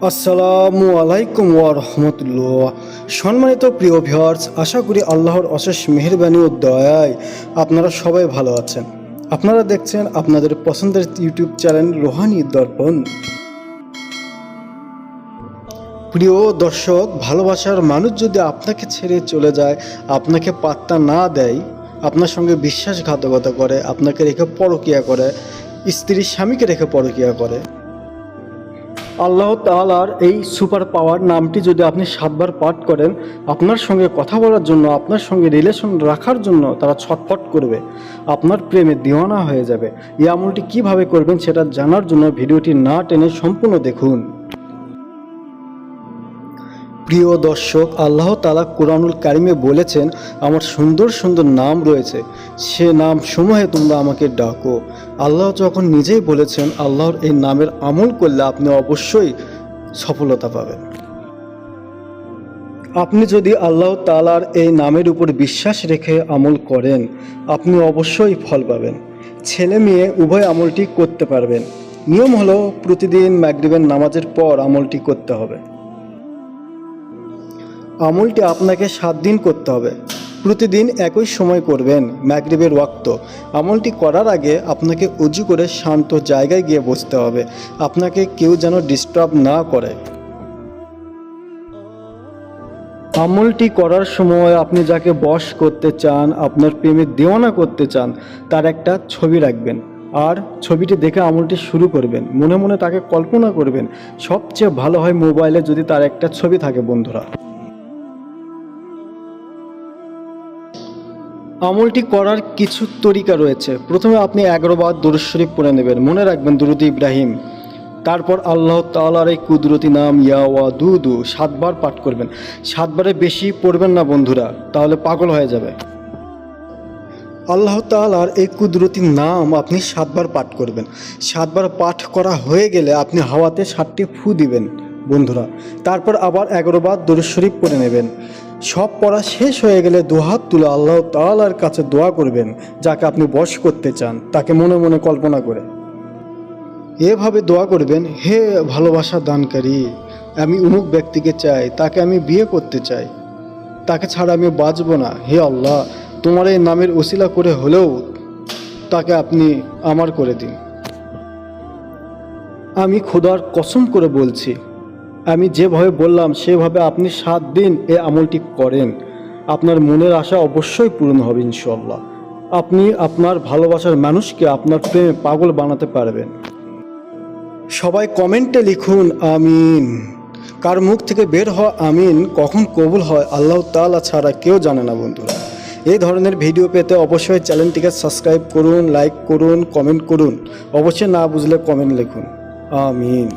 আসসালামু আলাইকুম ওয়া রাহমাতুল্লাহ। সম্মানিত প্রিয় ভিউয়ার্স, আশা করি আল্লাহর অশেষ মেহেরবানি ও দয়ায় আপনারা সবাই ভালো আছেন। আপনারা দেখছেন আপনাদের পছন্দের ইউটিউব চ্যানেল রোহানি দর্পণ। প্রিয় দর্শক, ভালোবাসার মানুষ যদি আপনাকে ছেড়ে চলে যায়, আপনাকে পাত্তা না দেয়, আপনার সঙ্গে বিশ্বাসঘাতকতা করে, আপনাকে রেখে পরকীয়া করে, স্ত্রী স্বামীকে রেখে পরকীয়া করে, আল্লাহ তাআলার এই সুপার পাওয়ার নামটি যদি আপনি 7 বার পাঠ করেন, আপনার সঙ্গে কথা বলার জন্য, আপনার সঙ্গে রিলেশন রাখার জন্য তারা ছটফট করবে, আপনার প্রেমে দিওয়ানা হয়ে যাবে। এই আমলটি কিভাবে করবেন সেটা জানার জন্য ভিডিওটি না টেনে সম্পূর্ণ দেখুন। প্রিয় দর্শক, আল্লাহ তাআলা কুরআনুল কারিমে বলেছেন, আমার সুন্দর সুন্দর নাম রয়েছে, সে নাম সমূহে তোমরা আমাকে ডাকো। আল্লাহ যখন নিজেই বলেছেন, আল্লাহর এই নামের আমল করলে আপনি অবশ্যই সফলতা পাবেন। আপনি যদি আল্লাহ তাআলার এই নামের উপর বিশ্বাস রেখে আমল করেন, আপনি অবশ্যই ফল পাবেন। ছেলে মেয়ে উভয় আমলটি করতে পারবেন। নিয়ম হলো প্রতিদিন মাগরিবের নামাজের পর আমলটি করতে হবে। আমলটি আপনাকে 7 দিন করতে হবে। প্রতিদিন একই সময় করবেন, মাগরিবের ওয়াক্ত। আমলটি করার আগে আপনাকে উজু করে শান্ত জায়গায় গিয়ে বসতে হবে, আপনাকে কেউ যেন ডিস্টার্ব না করে। আমলটি করার সময় আপনি যাকে বশ করতে চান, আপনার প্রেমে দেওয়ানা করতে চান, তার একটা ছবি রাখবেন আর ছবিটি দেখে আমলটি শুরু করবেন। মনে মনে তাকে কল্পনা করবেন। সবচেয়ে ভালো হয় মোবাইলে যদি তার একটা ছবি থাকে বন্ধুরা। আমলটি করার কিছু তরিকা রয়েছে। প্রথমে আপনি 11 বার দুরূদ শরীফ পড়ে নেবেন, মনে রাখবেন দুরূদ ইব্রাহিম। তারপর আল্লাহ তাআলার এই কুদরতি নাম ইয়া ওয়াদুদু 7 বার পাঠ করবেন। 7 বারের বেশি পড়বেন না বন্ধুরা, তাহলে পাগল হয়ে যাবে। আল্লাহ তাআলার এই কুদরতি নাম আপনি 7 বার পাঠ করবেন। 7 বার পাঠ করা হয়ে গেলে আপনি হাওয়াতে 7টি ফু দিবেন বন্ধুরা। তারপর আবার 11 বার দুরূদ শরীফ পড়ে নেবেন। সব পড়া শেষ হয়ে গেলে দুহাত তুলে আল্লাহ তাআলার কাছে দোয়া করবেন, যাকে আপনি বশ করতে চান তাকে মনে মনে কল্পনা করে। এভাবে দোয়া করবেন, হে ভালোবাসা দানকারী, আমি অমুক ব্যক্তিকে চাই, তাকে আমি বিয়ে করতে চাই, তাকে ছাড়া আমি বাঁচব না। হে আল্লাহ, তোমার এই নামের ওসিলা করে হলেও তাকে আপনি আমার করে দিন। আমি খোদার কসম করে বলছি, আমি যেভাবে বললাম সেভাবে আপনি 7 দিন এই আমলটি করেন, আপনার মনের আশা অবশ্যই পূরণ হবে ইনশাআল্লাহ। আপনি আপনার ভালোবাসার মানুষকে আপনার প্রেমে পাগল বানাতে পারবেন। সবাই কমেন্টে লিখুন আমিন। কার মুখ থেকে বের হওয়া আমিন কখন কবুল হয় আল্লাহ তাআলা ছাড়া কেউ জানে না বন্ধুরা। এই ধরনের ভিডিও পেতে অবশ্যই চ্যানেলটিকে সাবস্ক্রাইব করুন, লাইক করুন, কমেন্ট করুন। অবশ্যই না বুঝলে কমেন্ট লিখুন। আমিন।